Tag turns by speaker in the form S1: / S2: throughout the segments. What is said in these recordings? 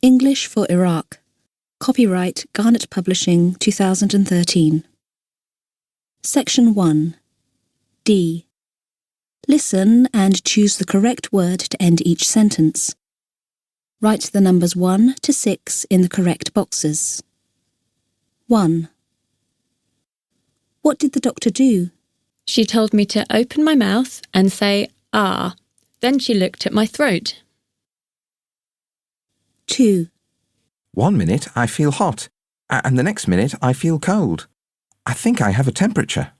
S1: English for Iraq. Copyright Garnet Publishing 2013. Section 1. D. Listen and choose the correct word to end each sentence. Write the numbers 1 to 6 in the correct boxes. 1. What did the doctor do?
S2: She told me to open my mouth and say, "Ah." Then she looked at my throat.
S1: 2.
S3: 1 minute I feel hot, and the next minute I feel cold. I think I have a temperature.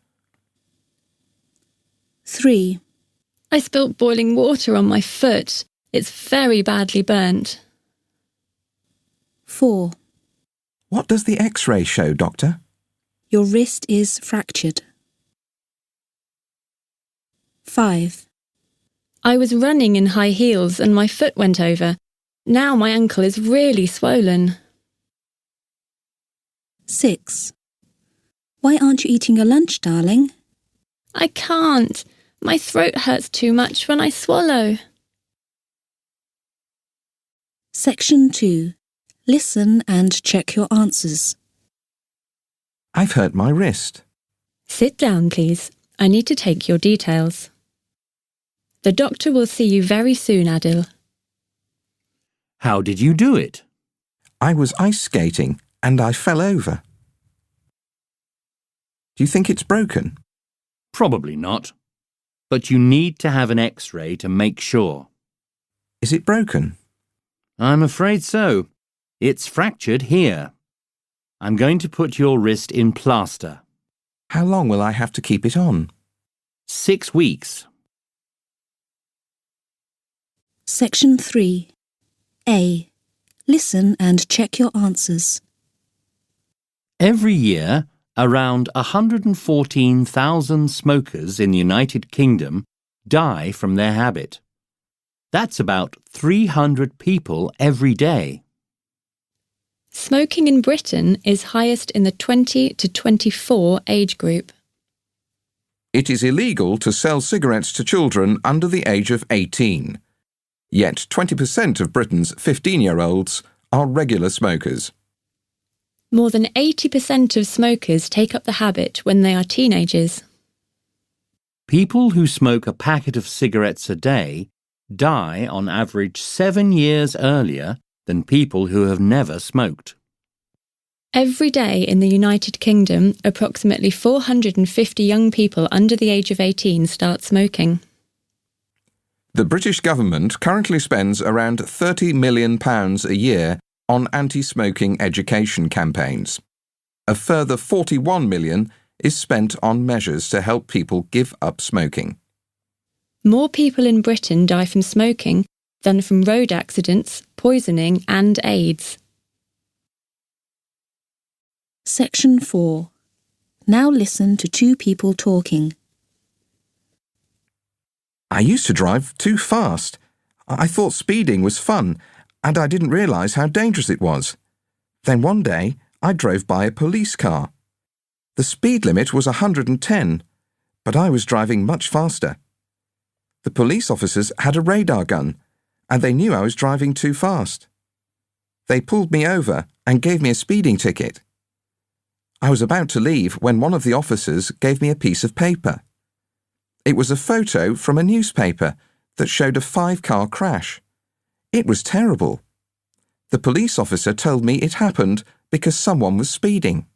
S1: 3.
S2: I spilt boiling water on my foot. It's very badly burnt.
S1: 4.
S3: What does the X-ray show, doctor?
S1: Your wrist is fractured. 5.
S2: I was running in high heels and my foot went over. Now my ankle is really swollen.
S1: 6. Why aren't you eating your lunch, darling?
S2: I can't. My throat hurts too much when I swallow.
S1: Section 2. Listen and check your answers.
S3: I've hurt my wrist.
S2: Sit down, please. I need to take your details. The doctor will see you very soon, Adil.
S4: How did you do it?
S3: I was ice skating and I fell over. Do you think it's broken?
S4: Probably not. But you need to have an X-ray to make sure.
S3: Is it broken?
S4: I'm afraid so. It's fractured here. I'm going to put your wrist in plaster.
S3: How long will I have to keep it on?
S4: 6 weeks.
S1: Section 3. A. Listen and check your answers.
S4: Every year, around 114,000 smokers in the United Kingdom die from their habit. That's about 300 people every day.
S2: Smoking in Britain is highest in the 20 to 24 age group.
S3: It is illegal to sell cigarettes to children under the age of 18. Yet 20% of Britain's 15-year-olds are regular smokers.
S2: More than 80% of smokers take up the habit when they are teenagers.
S4: People who smoke a packet of cigarettes a day die on average 7 years earlier than people who have never smoked.
S2: Every day in the United Kingdom, approximately 450 young people under the age of 18 start smoking.
S3: The British government currently spends around £30 million a year on anti-smoking education campaigns. A further £41 million is spent on measures to help people give up smoking.
S2: More people in Britain die from smoking than from road accidents, poisoning and AIDS.
S1: Section 4. Now listen to 2 people talking.
S3: I used to drive too fast. I thought speeding was fun, and I didn't realise how dangerous it was. Then one day, I drove by a police car. The speed limit was 110, but I was driving much faster. The police officers had a radar gun, and they knew I was driving too fast. They pulled me over and gave me a speeding ticket. I was about to leave when one of the officers gave me a piece of paper. It was a photo from a newspaper that showed a 5-car crash. It was terrible. The police officer told me it happened because someone was speeding.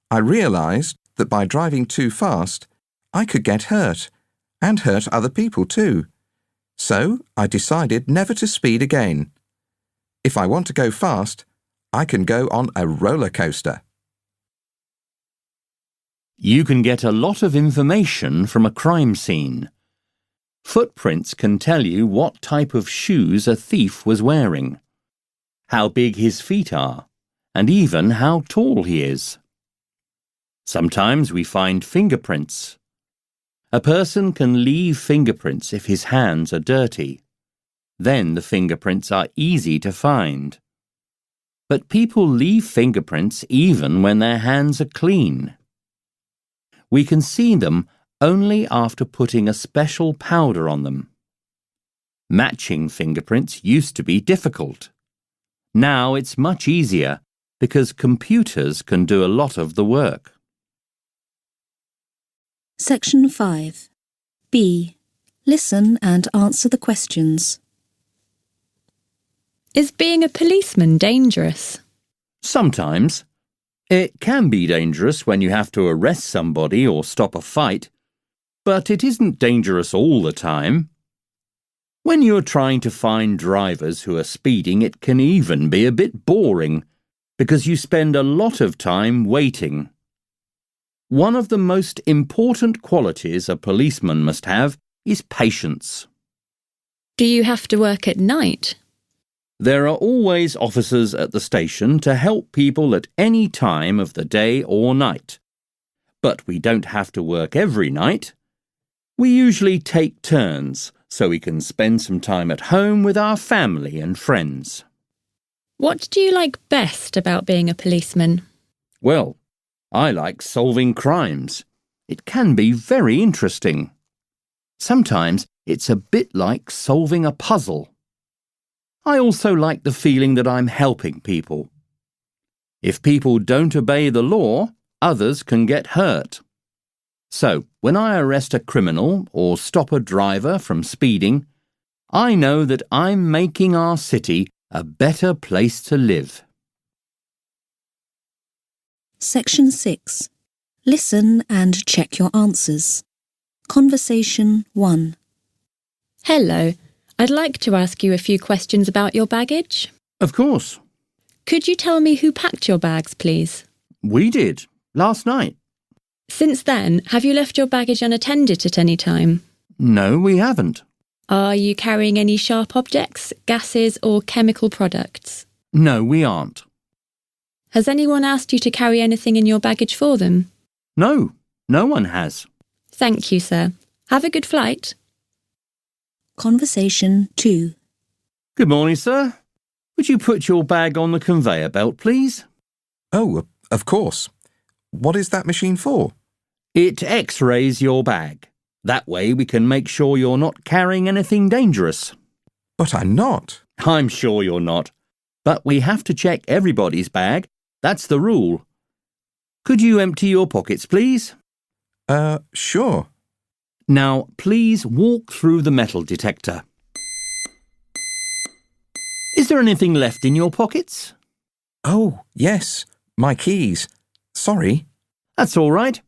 S3: I realised that by driving too fast, I could get hurt, and hurt other people too. So I decided never to speed again. If I want to go fast, I can go on a roller coaster.
S4: You can get a lot of information from a crime scene. Footprints can tell you what type of shoes a thief was wearing, how big his feet are, and even how tall he is. Sometimes we find fingerprints. A person can leave fingerprints if his hands are dirty. Then the fingerprints are easy to find. But people leave fingerprints even when their hands are clean. We can see them only after putting a special powder on them. Matching fingerprints used to be difficult. Now it's much easier because computers can do a lot of the work.
S1: Section 5. B. Listen and answer the questions.
S2: Is being a policeman dangerous?
S4: Sometimes. It can be dangerous when you have to arrest somebody or stop a fight, but it isn't dangerous all the time. When you're trying to find drivers who are speeding, it can even be a bit boring because you spend a lot of time waiting. One of the most important qualities a policeman must have is patience.
S2: Do you have to work at night?
S4: There are always officers at the station to help people at any time of the day or night. But we don't have to work every night. We usually take turns so we can spend some time at home with our family and friends.
S2: What do you like best about being a policeman?
S4: Well, I like solving crimes. It can be very interesting. Sometimes it's a bit like solving a puzzle. I also like the feeling that I'm helping people. If people don't obey the law, others can get hurt. So, when I arrest a criminal or stop a driver from speeding, I know that I'm making our city a better place to live.
S1: Section 6. Listen and check your answers. Conversation 1.
S2: Hello. I'd like to ask you a few questions about your baggage.
S4: Of course.
S2: Could you tell me who packed your bags, please?
S4: We did, last night.
S2: Since then, have you left your baggage unattended at any time?
S4: No, we haven't.
S2: Are you carrying any sharp objects, gases or chemical products?
S4: No, we aren't.
S2: Has anyone asked you to carry anything in your baggage for them?
S4: No, no one has.
S2: Thank you, sir. Have a good flight.
S1: Conversation 2.
S4: Good morning, sir. Would you put your bag on the conveyor belt, please?
S3: Oh, of course. What is that machine for?
S4: It X-rays your bag. That way we can make sure you're not carrying anything dangerous.
S3: But I'm not.
S4: I'm sure you're not. But we have to check everybody's bag. That's the rule. Could you empty your pockets, please?
S3: Sure.
S4: Now, please walk through the metal detector. Is there anything left in your pockets?
S3: Oh, yes. My keys. Sorry.
S4: That's all right.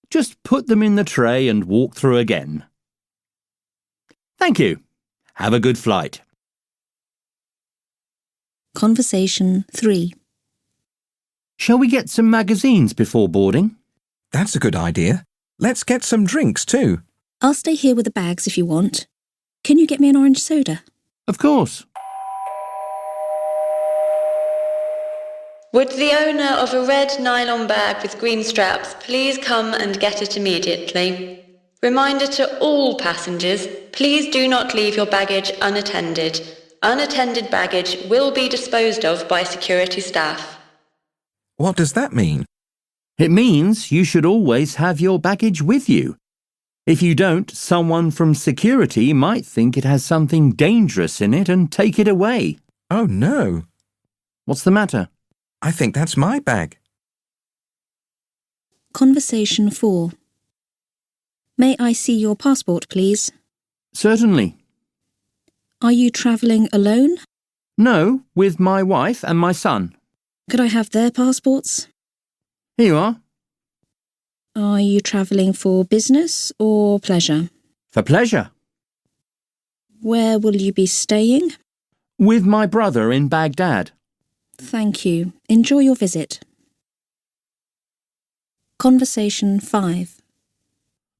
S4: Just put them in the tray and walk through again. Thank you. Have a good flight.
S1: Conversation 3.
S4: Shall we get some magazines before boarding?
S3: That's a good idea. Let's get some drinks too.
S1: I'll stay here with the bags if you want. Can you get me an orange soda?
S4: Of course.
S2: Would the owner of a red nylon bag with green straps please come and get it immediately? Reminder to all passengers, please do not leave your baggage unattended. Unattended baggage will be disposed of by security staff.
S3: What does that mean?
S4: It means you should always have your baggage with you. If you don't, someone from security might think it has something dangerous in it and take it away.
S3: Oh, no.
S4: What's the matter?
S3: I think that's my bag.
S1: Conversation 4. May I see your passport, please?
S4: Certainly.
S1: Are you travelling alone?
S4: No, with my wife and my son.
S1: Could I have their passports?
S4: Here you are.
S1: Are you travelling for business or pleasure?
S4: For pleasure.
S1: Where will you be staying?
S4: With my brother in Baghdad.
S1: Thank you. Enjoy your visit. Conversation 5.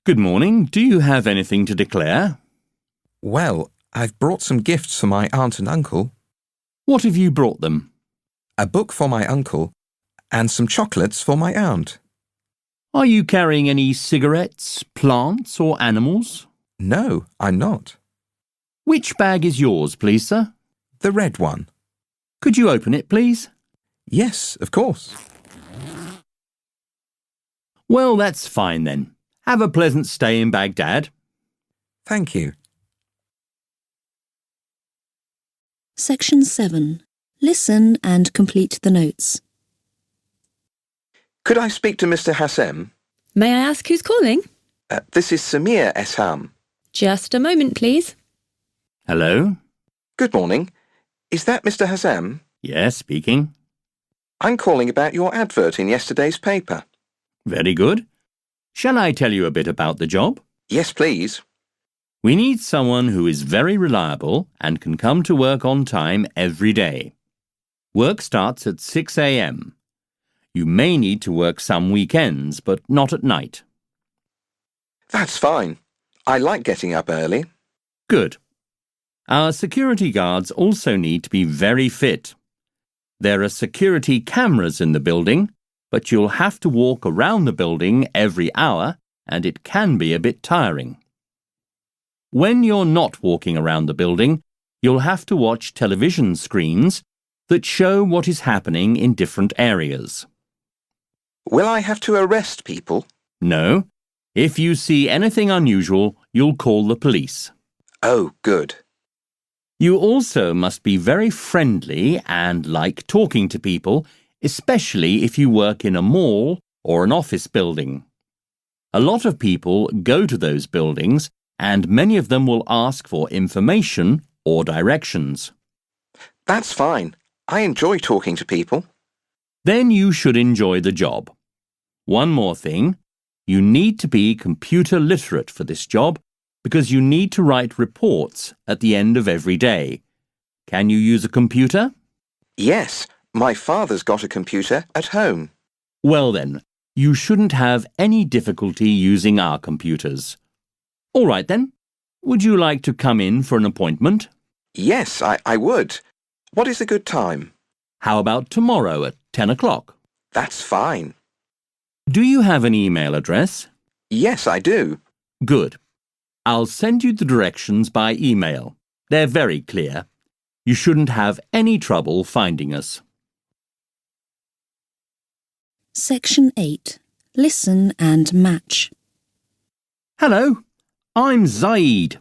S4: Good morning. Do you have anything to declare?
S3: Well, I've brought some gifts for my aunt and uncle.
S4: What have you brought them?
S3: A book for my uncle and some chocolates for my aunt.
S4: Are you carrying any cigarettes, plants or animals?
S3: No, I'm not.
S4: Which bag is yours, please, sir?
S3: The red one.
S4: Could you open it, please?
S3: Yes, of course.
S4: Well, that's fine then. Have a pleasant stay in Baghdad.
S3: Thank you.
S1: Section 7. Listen and complete the notes.
S3: Could I speak to Mr. Hassem?
S5: May I ask who's calling?
S3: This is Samir Esham.
S5: Just a moment, please.
S4: Hello?
S3: Good morning. Is that Mr. Hassem?
S4: Yes, speaking.
S3: I'm calling about your advert in yesterday's paper.
S4: Very good. Shall I tell you a bit about the job?
S3: Yes, please.
S4: We need someone who is very reliable and can come to work on time every day. Work starts at 6 a.m. You may need to work some weekends, but not at night.
S3: That's fine. I like getting up early.
S4: Good. Our security guards also need to be very fit. There are security cameras in the building, but you'll have to walk around the building every hour, and it can be a bit tiring. When you're not walking around the building, you'll have to watch television screens that show what is happening in different areas.
S3: Will I have to arrest people?
S4: No. If you see anything unusual, you'll call the police.
S3: Oh, good.
S4: You also must be very friendly and like talking to people, especially if you work in a mall or an office building. A lot of people go to those buildings, and many of them will ask for information or directions.
S3: That's fine. I enjoy talking to people.
S4: Then you should enjoy the job. One more thing, you need to be computer literate for this job because you need to write reports at the end of every day. Can you use a computer?
S3: Yes, my father's got a computer at home.
S4: Well then, you shouldn't have any difficulty using our computers. All right then, would you like to come in for an appointment?
S3: Yes, I would. What is a good time?
S4: How about tomorrow at 10 o'clock?
S3: That's fine.
S4: Do you have an email address?
S3: Yes, I do.
S4: Good. I'll send you the directions by email. They're very clear. You shouldn't have any trouble finding us.
S1: Section 8. Listen and match.
S4: Hello, I'm Zaid.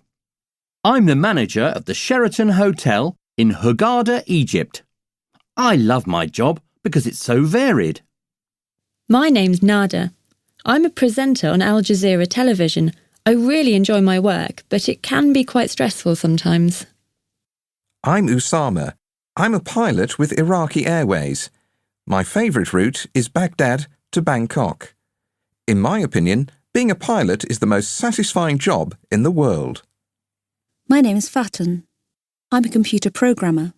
S4: I'm the manager of the Sheraton Hotel in Hurghada, Egypt. I love my job because it's so varied.
S5: My name's Nada. I'm a presenter on Al Jazeera television. I really enjoy my work, but it can be quite stressful sometimes.
S3: I'm Usama. I'm a pilot with Iraqi Airways. My favourite route is Baghdad to Bangkok. In my opinion, being a pilot is the most satisfying job in the world.
S1: My name is Fatan. I'm a computer programmer.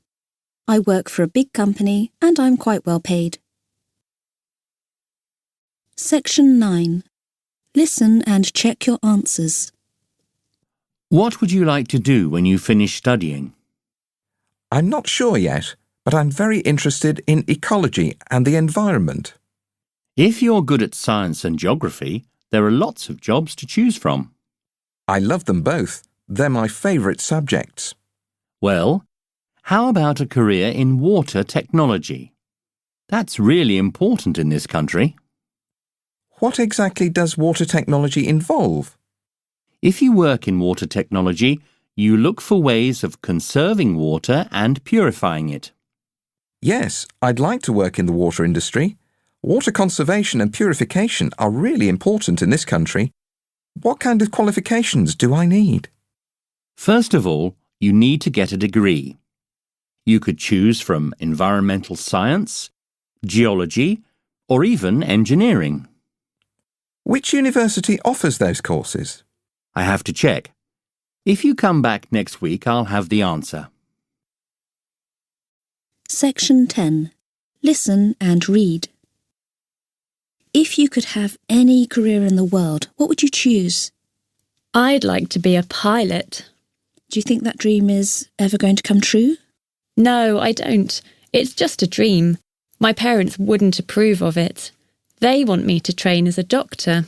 S1: I work for a big company and I'm quite well paid. Section 9. Listen and check your answers.
S4: What would you like to do when you finish studying?
S3: I'm not sure yet, but I'm very interested in ecology and the environment.
S4: If you're good at science and geography, there are lots of jobs to choose from.
S3: I love them both. They're my favourite subjects.
S4: Well, how about a career in water technology? That's really important in this country.
S3: What exactly does water technology involve?
S4: If you work in water technology, you look for ways of conserving water and purifying it.
S3: Yes, I'd like to work in the water industry. Water conservation and purification are really important in this country. What kind of qualifications do I need?
S4: First of all, you need to get a degree. You could choose from environmental science, geology, or even engineering.
S3: Which university offers those courses?
S4: I have to check. If you come back next week, I'll have the answer.
S1: Section 10. Listen and read. If you could have any career in the world, what would you choose?
S5: I'd like to be a pilot.
S1: Do you think that dream is ever going to come true?
S5: No, I don't. It's just a dream. My parents wouldn't approve of it. They want me to train as a doctor.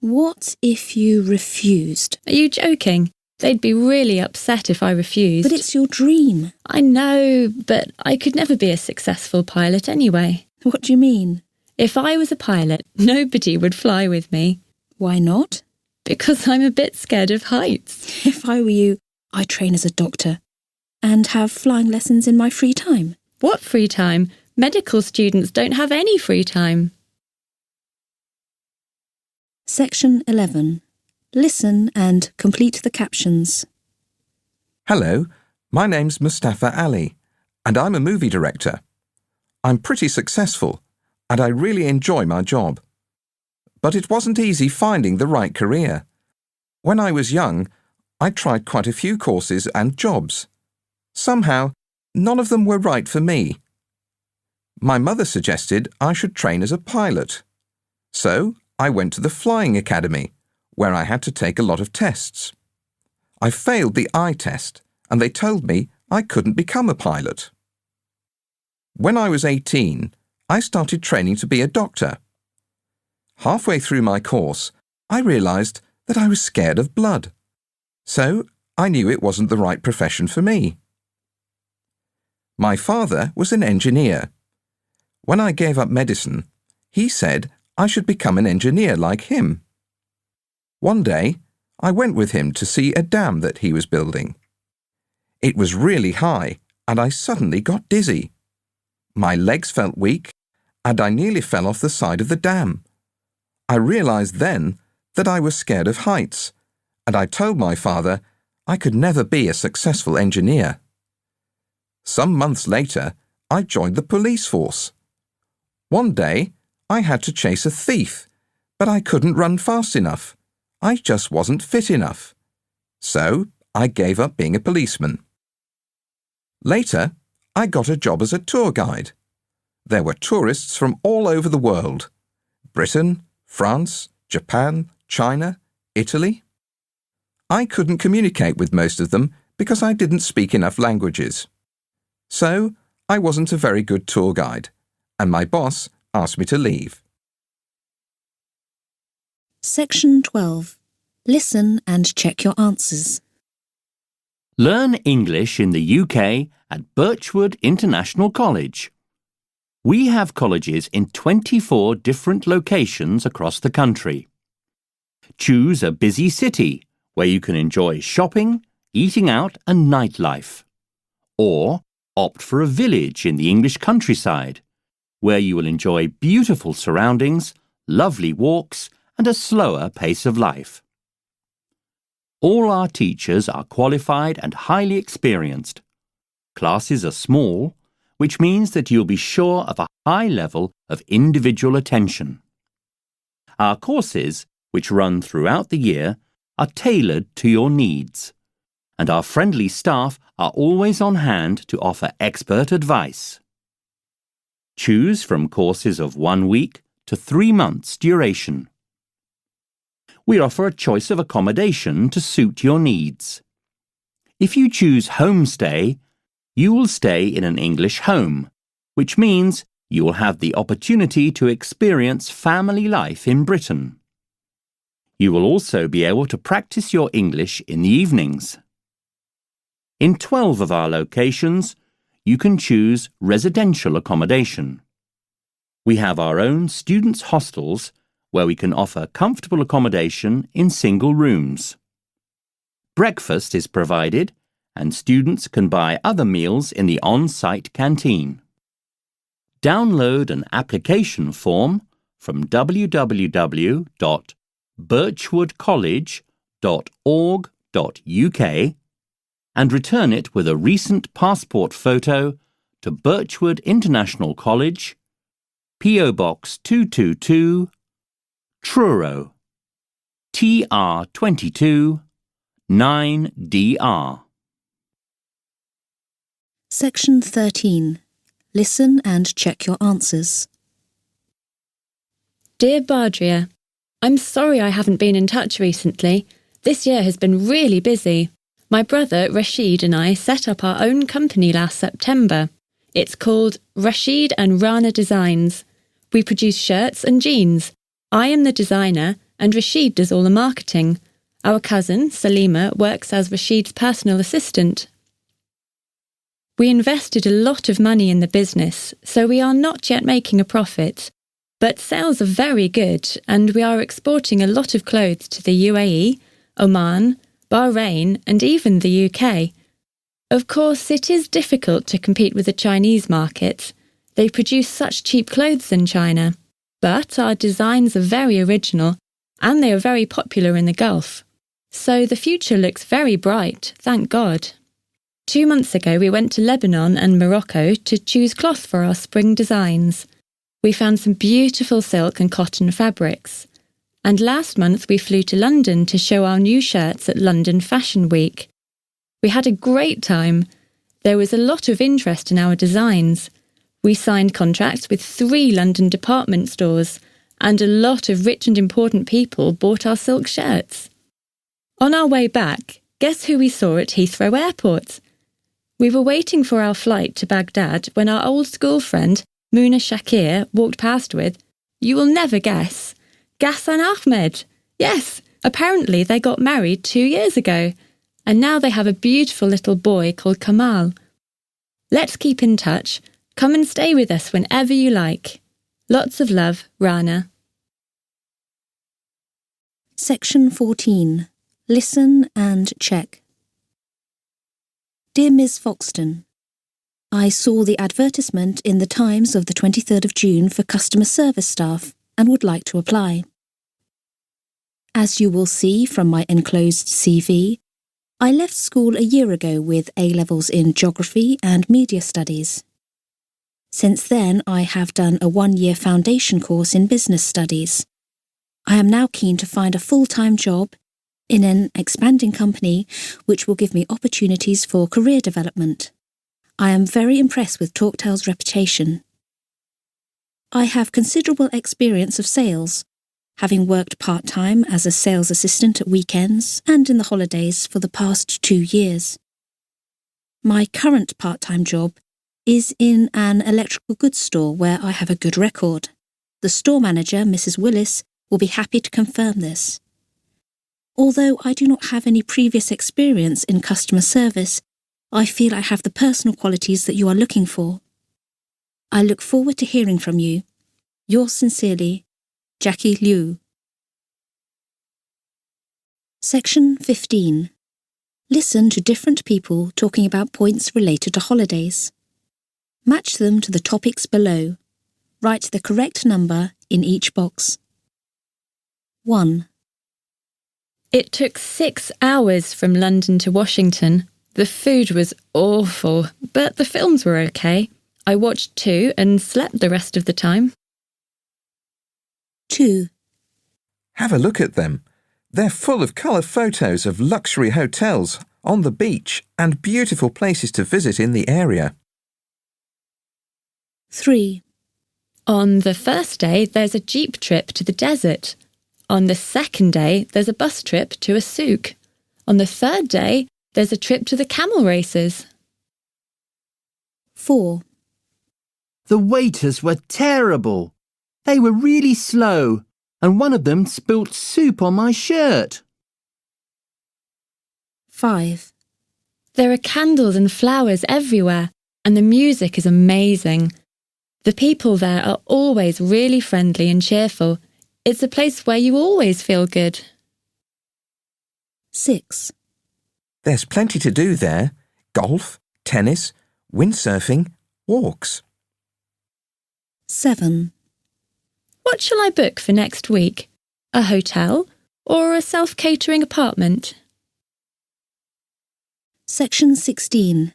S1: What if you refused?
S5: Are you joking? They'd be really upset if I refused.
S1: But it's your dream.
S5: I know, but I could never be a successful pilot anyway.
S1: What do you mean?
S5: If I was a pilot, nobody would fly with me.
S1: Why not?
S5: Because I'm a bit scared of heights.
S1: If I were you, I'd train as a doctor and have flying lessons in my free time.
S5: What free time? Medical students don't have any free time.
S1: Section 11. Listen and complete the captions.
S3: Hello, my name's Mustafa Ali, and I'm a movie director. I'm pretty successful, and I really enjoy my job. But it wasn't easy finding the right career. When I was young, I tried quite a few courses and jobs. Somehow, none of them were right for me. My mother suggested I should train as a pilot. So, I went to the flying academy, where I had to take a lot of tests. I failed the eye test, and they told me I couldn't become a pilot. When I was 18, I started training to be a doctor. Halfway through my course, I realised that I was scared of blood. So, I knew it wasn't the right profession for me. My father was an engineer. When I gave up medicine, he said I should become an engineer like him. One day, I went with him to see a dam that he was building. It was really high, and I suddenly got dizzy. My legs felt weak, and I nearly fell off the side of the dam. I realised then that I was scared of heights, and I told my father I could never be a successful engineer. Some months later, I joined the police force. One day, I had to chase a thief, but I couldn't run fast enough. I just wasn't fit enough. So, I gave up being a policeman. Later, I got a job as a tour guide. There were tourists from all over the world: Britain, France, Japan, China, Italy. I couldn't communicate with most of them because I didn't speak enough languages. So, I wasn't a very good tour guide, and my boss asked me to leave.
S1: Section 12. Listen and check your answers.
S4: Learn English in the UK at Birchwood International College. We have colleges in 24 different locations across the country. Choose a busy city where you can enjoy shopping, eating out and nightlife. Or opt for a village in the English countryside where you will enjoy beautiful surroundings, lovely walks and a slower pace of life. All our teachers are qualified and highly experienced. Classes are small, which means that you'll be sure of a high level of individual attention. Our courses, which run throughout the year, are tailored to your needs, and our friendly staff are always on hand to offer expert advice. Choose from courses of 1 week to 3 months duration. We offer a choice of accommodation to suit your needs. If you choose homestay, you will stay in an English home, which means you will have the opportunity to experience family life in Britain. You will also be able to practice your English in the evenings. In 12 of our locations, you can choose residential accommodation. We have our own students' hostels where we can offer comfortable accommodation in single rooms. Breakfast is provided, and students can buy other meals in the on-site canteen. Download an application form from www.birchwoodcollege.org.uk and return it with a recent passport photo to Birchwood International College, P.O. Box 222, Truro, TR22 9DR.
S1: Section 13. Listen and check your answers.
S5: Dear Bardria, I'm sorry I haven't been in touch recently. This year has been really busy. My brother Rashid and I set up our own company last September. It's called Rashid and Rana Designs. We produce shirts and jeans. I am the designer and Rashid does all the marketing. Our cousin, Salima, works as Rashid's personal assistant. We invested a lot of money in the business, so we are not yet making a profit. But sales are very good and we are exporting a lot of clothes to the UAE, Oman, Bahrain and even the UK. Of course, it is difficult to compete with the Chinese market. They produce such cheap clothes in China. But our designs are very original, and they are very popular in the Gulf. So the future looks very bright, thank God. 2 months ago we went to Lebanon and Morocco to choose cloth for our spring designs. We found some beautiful silk and cotton fabrics. And last month we flew to London to show our new shirts at London Fashion Week. We had a great time. There was a lot of interest in our designs. We signed contracts with 3 London department stores, and a lot of rich and important people bought our silk shirts. On our way back, guess who we saw at Heathrow Airport? We were waiting for our flight to Baghdad when our old school friend, Muna Shakir, walked past with, you will never guess, Ghassan Ahmed. Yes, apparently they got married 2 years ago, and now they have a beautiful little boy called Kamal. Let's keep in touch. Come and stay with us whenever you like. Lots of love, Rana.
S1: Section 14. Listen and check. Dear Ms. Foxton, I saw the advertisement in the Times of the 23rd of June for customer service staff and would like to apply. As you will see from my enclosed CV, I left school a year ago with A-levels in Geography and Media Studies. Since then, I have done a 1-year foundation course in Business Studies. I am now keen to find a full-time job in an expanding company which will give me opportunities for career development. I am very impressed with TalkTale's reputation. I have considerable experience of sales, having worked part-time as a sales assistant at weekends and in the holidays for the past 2 years. My current part-time job is in an electrical goods store where I have a good record. The store manager, Mrs. Willis, will be happy to confirm this. Although I do not have any previous experience in customer service, I feel I have the personal qualities that you are looking for. I look forward to hearing from you. Yours sincerely, Jackie Liu. Section 15. Listen to different people talking about points related to holidays. Match them to the topics below. Write the correct number in each box. 1.
S5: It took 6 hours from London to Washington. The food was awful, but the films were okay. I watched 2 and slept the rest of the time.
S1: 2.
S3: Have a look at them. They're full of colour photos of luxury hotels, on the beach, and beautiful places to visit in the area.
S1: 3.
S5: On the first day, there's a jeep trip to the desert. On the second day, there's a bus trip to a souk. On the third day, there's a trip to the camel races.
S1: 4.
S6: The waiters were terrible. They were really slow, and one of them spilt soup on my shirt.
S1: 5.
S5: There are candles and flowers everywhere, and the music is amazing. The people there are always really friendly and cheerful. It's a place where you always feel good.
S1: 6.
S3: There's plenty to do there. Golf, tennis, windsurfing, walks.
S1: 7.
S5: What shall I book for next week? A hotel or a self-catering apartment?
S1: Section 16.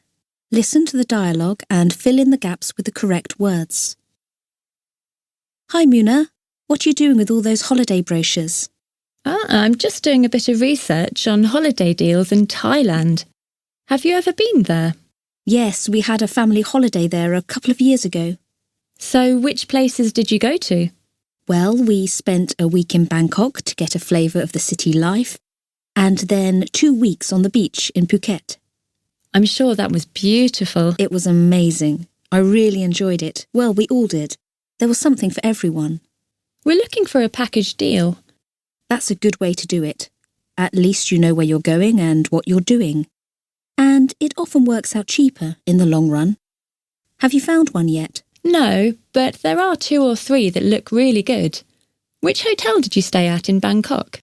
S1: Listen to the dialogue and fill in the gaps with the correct words. Hi, Muna. What are you doing with all those holiday brochures?
S5: I'm just doing a bit of research on holiday deals in Thailand. Have you ever been there?
S1: Yes, we had a family holiday there a couple of years ago.
S5: So which places did you go to?
S1: Well, we spent a week in Bangkok to get a flavour of the city life, and then 2 weeks on the beach in Phuket.
S5: I'm sure that was beautiful.
S1: It was amazing. I really enjoyed it. Well, we all did. There was something for everyone.
S5: We're looking for a package deal.
S1: That's a good way to do it. At least you know where you're going and what you're doing. And it often works out cheaper in the long run. Have you found one yet?
S5: No, but there are 2 or 3 that look really good. Which hotel did you stay at in Bangkok?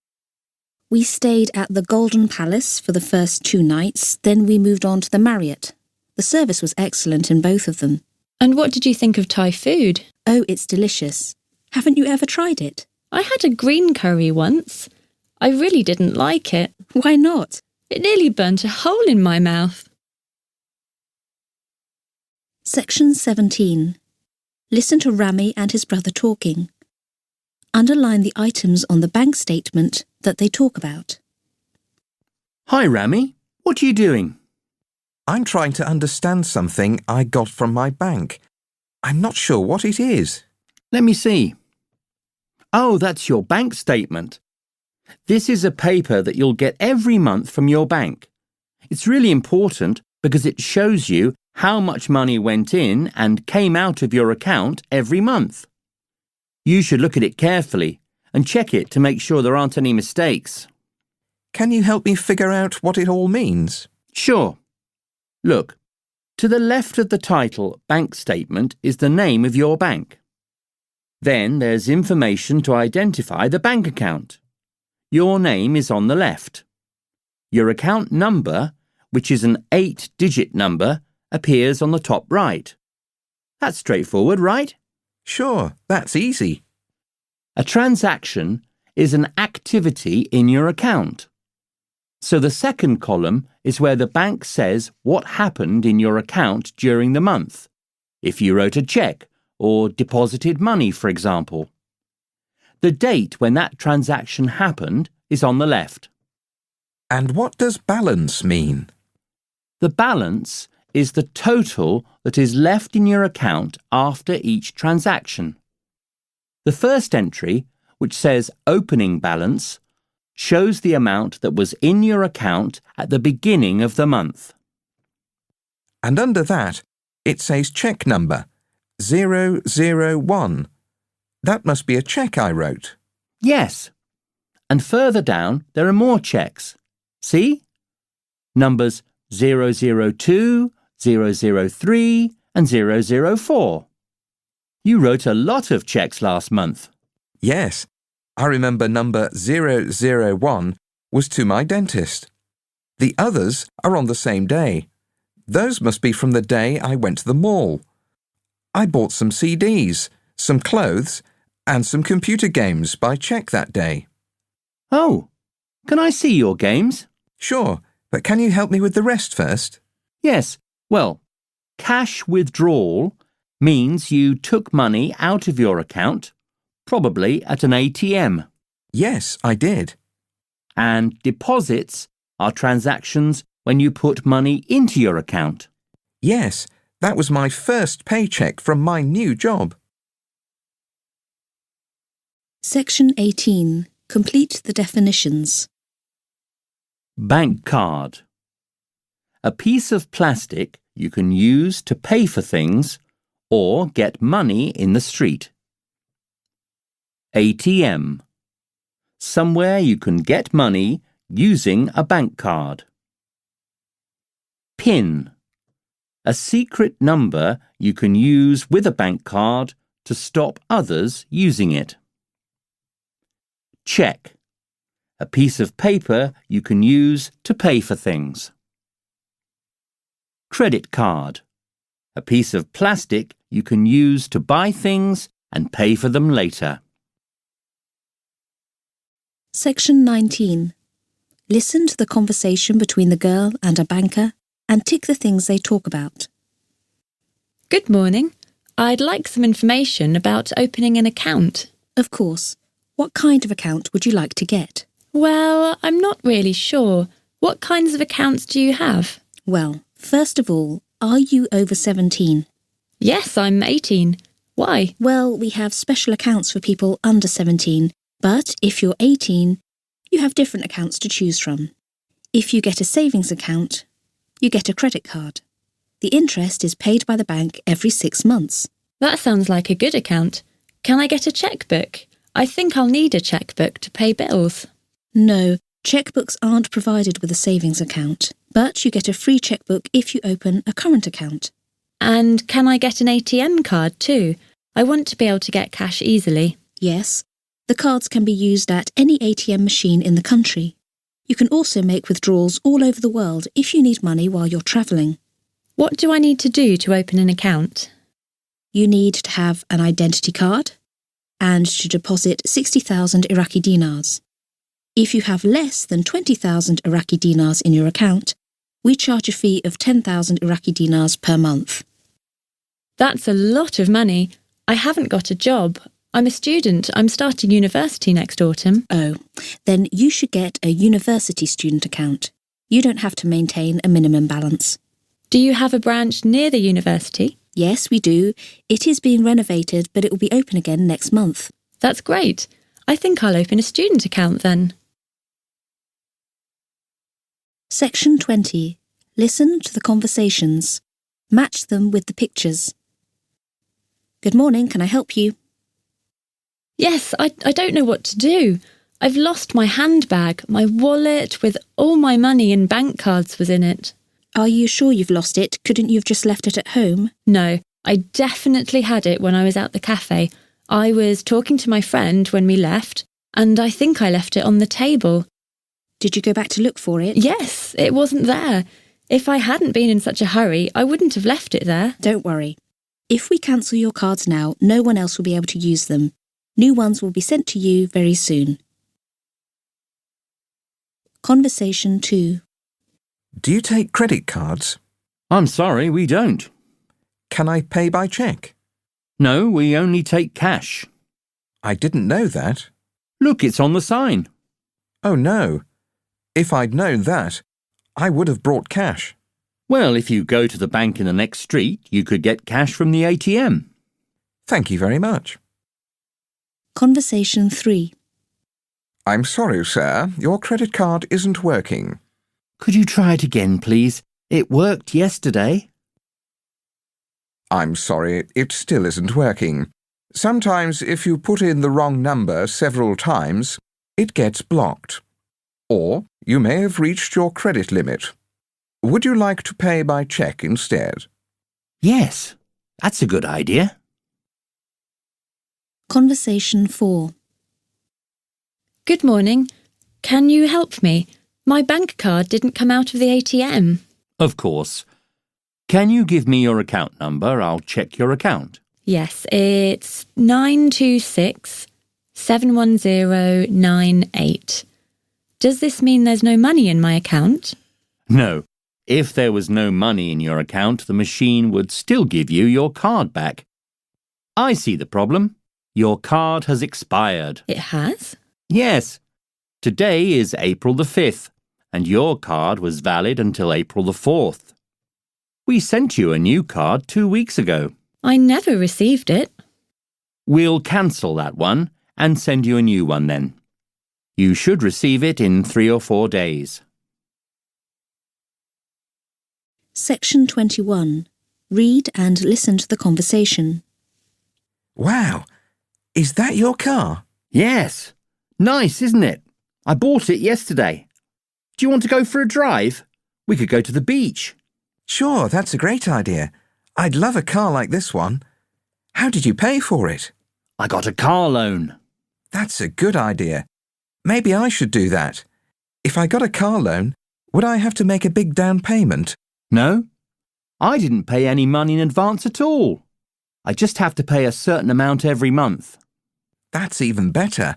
S1: We stayed at the Golden Palace for the first 2 nights, then we moved on to the Marriott. The service was excellent in both of them.
S5: And what did you think of Thai food?
S1: Oh, it's delicious. Haven't you ever tried it?
S5: I had a green curry once. I really didn't like it.
S1: Why not?
S5: It nearly burnt a hole in my mouth.
S1: Section 17. Listen to Rami and his brother talking. Underline the items on the bank statement that they talk about.
S4: Hi, Rami. What are you doing?
S3: I'm trying to understand something I got from my bank. I'm not sure what it is.
S4: Let me see. Oh, that's your bank statement. This is a paper that you'll get every month from your bank. It's really important because it shows you how much money went in and came out of your account every month. You should look at it carefully and check it to make sure there aren't any mistakes.
S3: Can you help me figure out what it all means?
S4: Sure. Look, to the left of the title Bank Statement is the name of your bank. Then there's information to identify the bank account. Your name is on the left. Your account number, which is an 8-digit number, appears on the top right. That's straightforward, right?
S3: Sure, that's easy.
S4: A transaction is an activity in your account. So the second column is where the bank says what happened in your account during the month, if you wrote a cheque or deposited money, for example. The date when that transaction happened is on the left.
S3: And what does balance mean?
S4: The balance is the total that is left in your account after each transaction. The first entry, which says opening balance, shows the amount that was in your account at the beginning of the month.
S3: And under that, it says cheque number 001. That must be a cheque I wrote.
S4: Yes. And further down, there are more cheques. See? Numbers 002, 003 and 004. You wrote a lot of cheques last month.
S3: Yes, I remember number 001 was to my dentist. The others are on the same day. Those must be from the day I went to the mall. I bought some CDs, some clothes and some computer games by cheque that day.
S4: Oh, can I see your games?
S3: Sure, but can you help me with the rest first?
S4: Yes, well, cash withdrawal means you took money out of your account, probably at an ATM.
S3: Yes, I did.
S4: And deposits are transactions when you put money into your account.
S3: Yes, that was my first paycheck from my new job.
S1: Section 18. Complete the definitions.
S4: Bank card. A piece of plastic you can use to pay for things or get money in the street. ATM. Somewhere you can get money using a bank card. PIN. A secret number you can use with a bank card to stop others using it. Cheque. A piece of paper you can use to pay for things. Credit card. A piece of plastic you can use to buy things and pay for them later.
S1: Section 19. Listen to the conversation between the girl and a banker and tick the things they talk about.
S5: Good morning. I'd like some information about opening an account.
S1: Of course. What kind of account would you like to get?
S5: Well, I'm not really sure. What kinds of accounts do you have?
S1: Well, first of all, are you over 17?
S5: Yes, I'm 18. Why?
S1: Well, we have special accounts for people under 17, but if you're 18, you have different accounts to choose from. If you get a savings account, you get a credit card. The interest is paid by the bank every 6 months.
S5: That sounds like a good account. Can I get a chequebook? I think I'll need a chequebook to pay bills.
S1: No, chequebooks aren't provided with a savings account, but you get a free chequebook if you open a current account.
S5: And can I get an ATM card too? I want to be able to get cash easily.
S1: Yes, the cards can be used at any ATM machine in the country. You can also make withdrawals all over the world if you need money while you're travelling.
S5: What do I need to do to open an account?
S1: You need to have an identity card and to deposit 60,000 Iraqi dinars. If you have less than 20,000 Iraqi dinars in your account, we charge a fee of 10,000 Iraqi dinars per month.
S5: That's a lot of money. I haven't got a job. I'm a student. I'm starting university next autumn.
S1: Oh, then you should get a university student account. You don't have to maintain a minimum balance.
S5: Do you have a branch near the university?
S1: Yes, we do. It is being renovated, but it will be open again next month.
S5: That's great. I think I'll open a student account then.
S1: Section 20. Listen to the conversations. Match them with the pictures. Good morning, can I help you?
S5: Yes, I don't know what to do. I've lost my handbag. My wallet with all my money and bank cards was in it.
S1: Are you sure you've lost it? Couldn't you have just left it at home?
S5: No, I definitely had it when I was at the cafe. I was talking to my friend when we left, and I think I left it on the table.
S1: Did you go back to look for it?
S5: Yes, it wasn't there. If I hadn't been in such a hurry, I wouldn't have left it there.
S1: Don't worry. If we cancel your cards now, no one else will be able to use them. New ones will be sent to you very soon. Conversation 2.
S3: Do you take credit cards?
S4: I'm sorry, we don't.
S3: Can I pay by cheque?
S4: No, we only take cash.
S3: I didn't know that.
S4: Look, it's on the sign.
S3: Oh no. If I'd known that, I would have brought cash.
S4: Well, if you go to the bank in the next street, you could get cash from the ATM.
S3: Thank you very much.
S1: Conversation 3.
S3: I'm sorry, sir. Your credit card isn't working.
S4: Could you try it again, please? It worked yesterday.
S3: I'm sorry, it still isn't working. Sometimes if you put in the wrong number several times, it gets blocked. Or you may have reached your credit limit. Would you like to pay by cheque instead?
S4: Yes, that's a good idea.
S1: Conversation 4.
S5: Good morning. Can you help me? My bank card didn't come out of the ATM.
S4: Of course. Can you give me your account number? I'll check your account.
S5: Yes, it's 926 71098. Does this mean there's no money in my account?
S4: No. If there was no money in your account, the machine would still give you your card back. I see the problem. Your card has expired.
S5: It has?
S4: Yes. Today is April the 5th, and your card was valid until April the 4th. We sent you a new card 2 weeks ago.
S5: I never received it.
S4: We'll cancel that one and send you a new one then. You should receive it in 3 or 4 days.
S1: Section 21. Read and listen to the conversation.
S3: Wow! Is that your car?
S4: Yes. Nice, isn't it? I bought it yesterday. Do you want to go for a drive? We could go to the beach.
S3: Sure, that's a great idea. I'd love a car like this one. How did you pay for it?
S4: I got a car loan.
S3: That's a good idea. Maybe I should do that. If I got a car loan, would I have to make a big down payment?
S4: No, I didn't pay any money in advance at all. I just have to pay a certain amount every month.
S3: That's even better.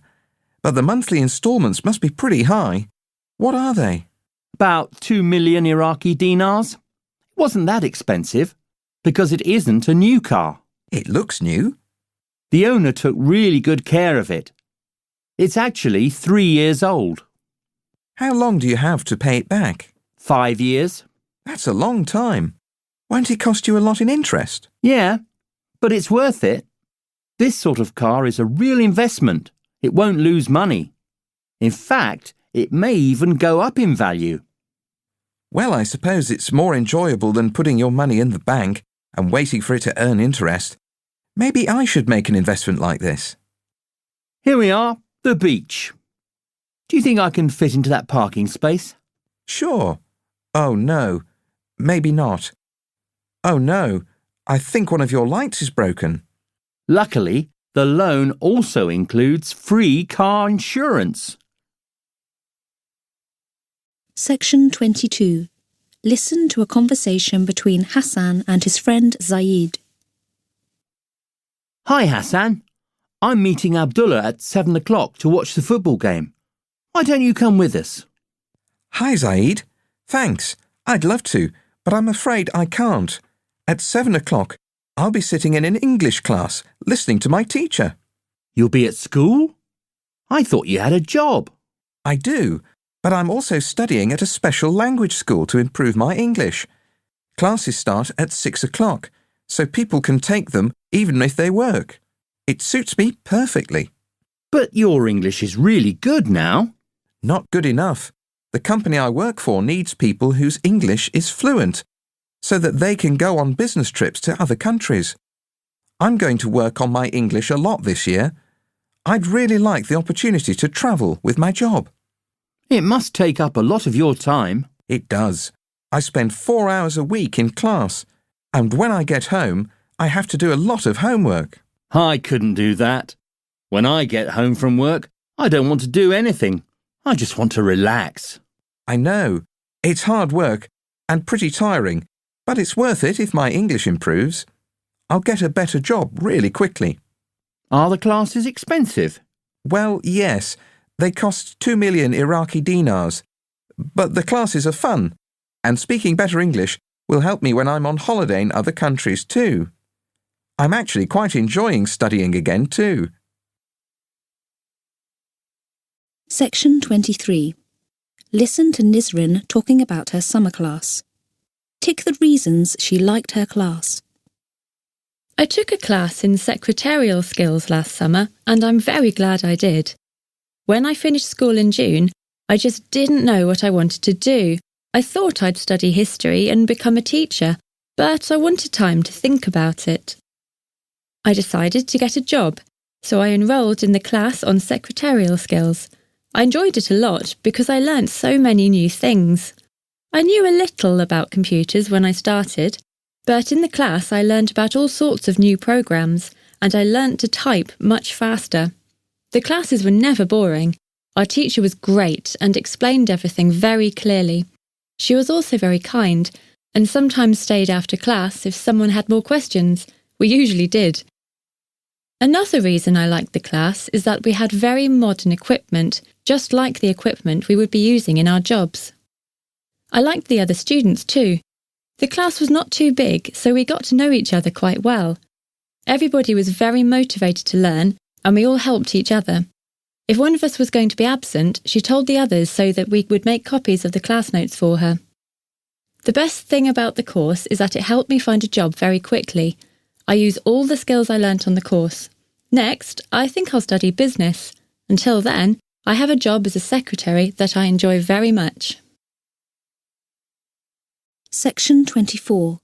S3: But the monthly instalments must be pretty high. What are they?
S4: About 2 million Iraqi dinars. It wasn't that expensive, because it isn't a new car.
S3: It looks new.
S4: The owner took really good care of it. It's actually 3 years old.
S3: How long do you have to pay it back?
S4: 5 years.
S3: That's a long time. Won't it cost you a lot in interest?
S4: Yeah, but it's worth it. This sort of car is a real investment. It won't lose money. In fact, it may even go up in value.
S3: Well, I suppose it's more enjoyable than putting your money in the bank and waiting for it to earn interest. Maybe I should make an investment like this.
S4: Here we are, the beach. Do you think I can fit into that parking space?
S3: Sure. Oh no, maybe not. Oh no, I think one of your lights is broken.
S4: Luckily, the loan also includes free car insurance.
S1: Section 22. Listen to a conversation between Hassan and his friend Zaid.
S6: Hi, Hassan. I'm meeting Abdullah at 7 o'clock to watch the football game. Why don't you come with us?
S3: Hi, Zaid. Thanks. I'd love to, but I'm afraid I can't. At 7 o'clock, I'll be sitting in an English class, listening to my teacher.
S6: You'll be at school? I thought you had a job.
S3: I do, but I'm also studying at a special language school to improve my English. Classes start at 6 o'clock, so people can take them even if they work. It suits me perfectly.
S6: But your English is really good now.
S3: Not good enough. The company I work for needs people whose English is fluent, so that they can go on business trips to other countries. I'm going to work on my English a lot this year. I'd really like the opportunity to travel with my job.
S6: It must take up a lot of your time.
S3: It does. I spend 4 hours a week in class, and when I get home, I have to do a lot of homework.
S6: I couldn't do that. When I get home from work, I don't want to do anything. I just want to relax.
S3: I know. It's hard work and pretty tiring, but it's worth it if my English improves. I'll get a better job really quickly.
S6: Are the classes expensive?
S3: Well, yes. They cost 2 million Iraqi dinars. But the classes are fun, and speaking better English will help me when I'm on holiday in other countries too. I'm actually quite enjoying studying again too.
S1: Section 23. Listen to Nisrin talking about her summer class. Tick the reasons she liked her class.
S5: I took a class in secretarial skills last summer, and I'm very glad I did. When I finished school in June, I just didn't know what I wanted to do. I thought I'd study history and become a teacher, but I wanted time to think about it. I decided to get a job, so I enrolled in the class on secretarial skills. I enjoyed it a lot because I learnt so many new things. I knew a little about computers when I started, but in the class I learnt about all sorts of new programs, and I learnt to type much faster. The classes were never boring. Our teacher was great and explained everything very clearly. She was also very kind, and sometimes stayed after class if someone had more questions. We usually did. Another reason I liked the class is that we had very modern equipment, just like the equipment we would be using in our jobs. I liked the other students too. The class was not too big, so we got to know each other quite well. Everybody was very motivated to learn, and we all helped each other. If one of us was going to be absent, she told the others so that we would make copies of the class notes for her. The best thing about the course is that it helped me find a job very quickly. I use all the skills I learnt on the course. Next, I think I'll study business. Until then, I have a job as a secretary that I enjoy very much.
S1: Section 24.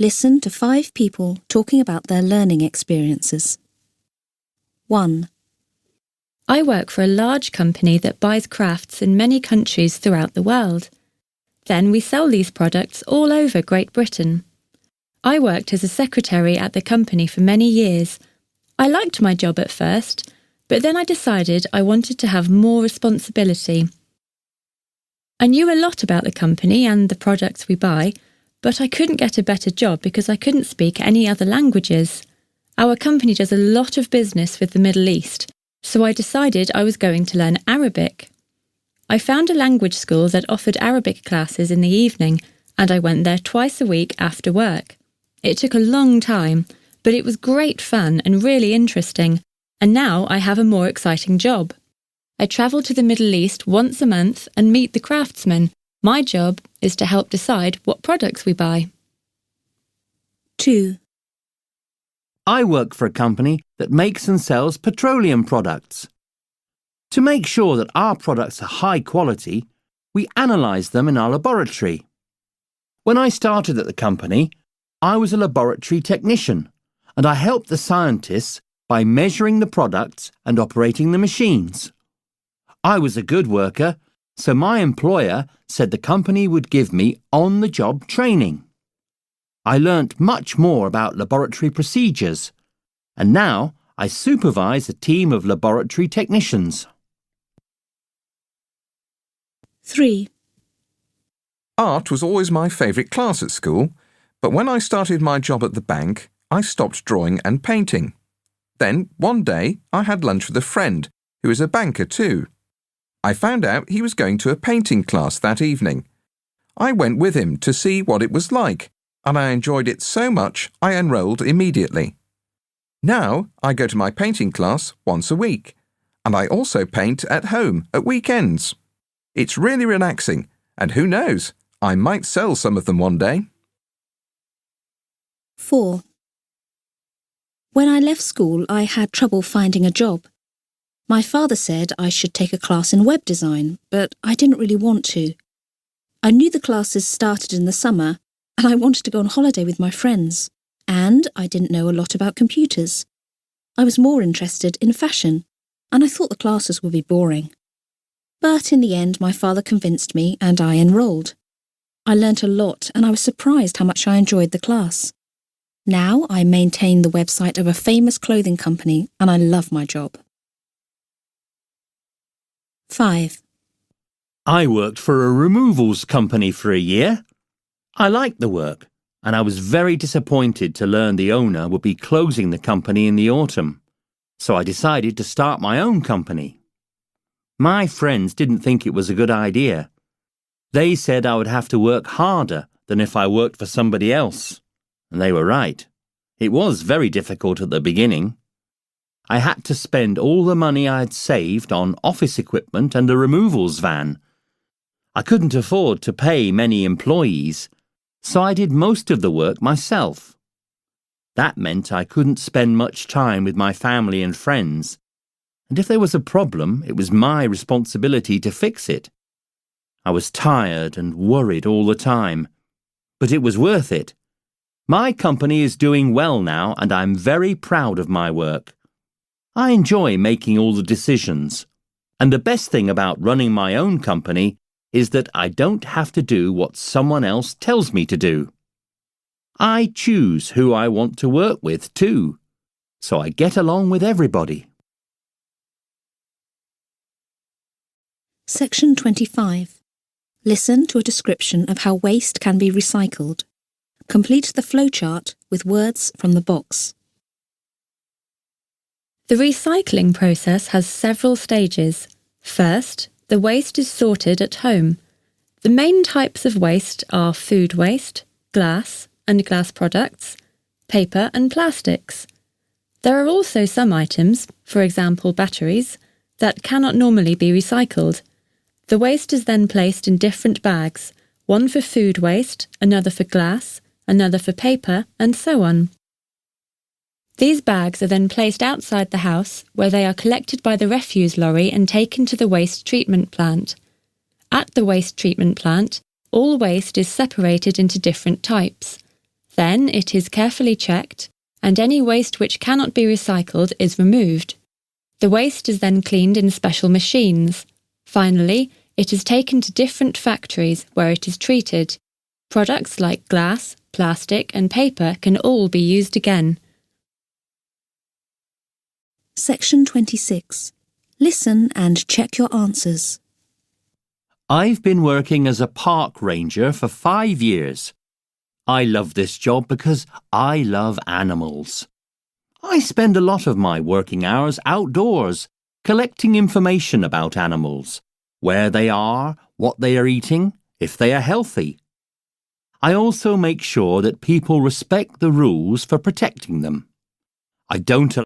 S1: Listen to 5 people talking about their learning experiences. 1.
S5: I work for a large company that buys crafts in many countries throughout the world. Then we sell these products all over Great Britain. I worked as a secretary at the company for many years. I liked my job at first, but then I decided I wanted to have more responsibility. I knew a lot about the company and the products we buy, but I couldn't get a better job because I couldn't speak any other languages. Our company does a lot of business with the Middle East, so I decided I was going to learn Arabic. I found a language school that offered Arabic classes in the evening, and I went there twice a week after work. It took a long time, but it was great fun and really interesting, and now I have a more exciting job. I travel to the Middle East once a month and meet the craftsmen. My job is to help decide what products we buy.
S1: 2.
S6: I work for a company that makes and sells petroleum products. To make sure that our products are high quality, we analyse them in our laboratory. When I started at the company, I was a laboratory technician, and I helped the scientists by measuring the products and operating the machines. I was a good worker, so my employer said the company would give me on-the-job training. I learnt much more about laboratory procedures, and now I supervise a team of laboratory technicians.
S1: 3.
S3: Art was always my favourite class at school, but when I started my job at the bank, I stopped drawing and painting. Then, one day, I had lunch with a friend, who is a banker too. I found out he was going to a painting class that evening. I went with him to see what it was like, and I enjoyed it so much I enrolled immediately. Now, I go to my painting class once a week, and I also paint at home at weekends. It's really relaxing, and who knows, I might sell some of them one day.
S1: 4. When I left school, I had trouble finding a job. My father said I should take a class in web design, but I didn't really want to. I knew the classes started in the summer, and I wanted to go on holiday with my friends, and I didn't know a lot about computers. I was more interested in fashion, and I thought the classes would be boring. But in the end, my father convinced me, and I enrolled. I learnt a lot, and I was surprised how much I enjoyed the class. Now I maintain the website of a famous clothing company, and I love my job. 5.
S6: I worked for a removals company for a year. I liked the work, and I was very disappointed to learn the owner would be closing the company in the autumn, so I decided to start my own company. My friends didn't think it was a good idea. They said I would have to work harder than if I worked for somebody else, and they were right. It was very difficult at the beginning. I had to spend all the money I had saved on office equipment and a removals van. I couldn't afford to pay many employees, so I did most of the work myself. That meant I couldn't spend much time with my family and friends, and if there was a problem, it was my responsibility to fix it. I was tired and worried all the time, but it was worth it. My company is doing well now, and I'm very proud of my work. I enjoy making all the decisions, and the best thing about running my own company is that I don't have to do what someone else tells me to do. I choose who I want to work with too, so I get along with everybody.
S1: Section 25. Listen to a description of how waste can be recycled. Complete the flowchart with words from the box.
S5: The recycling process has several stages. First, the waste is sorted at home. The main types of waste are food waste, glass and glass products, paper and plastics. There are also some items, for example batteries, that cannot normally be recycled. The waste is then placed in different bags, one for food waste, another for glass, another for paper, and so on. These bags are then placed outside the house, where they are collected by the refuse lorry and taken to the waste treatment plant. At the waste treatment plant, all waste is separated into different types. Then it is carefully checked, and any waste which cannot be recycled is removed. The waste is then cleaned in special machines. Finally, it is taken to different factories where it is treated. Products like glass, plastic and paper can all be used again.
S1: Section 26. Listen and check your answers.
S6: I've been working as a park ranger for 5 years. I love this job because I love animals. I spend a lot of my working hours outdoors, collecting information about animals, where they are, what they are eating, if they are healthy. I also make sure that people respect the rules for protecting them. I don't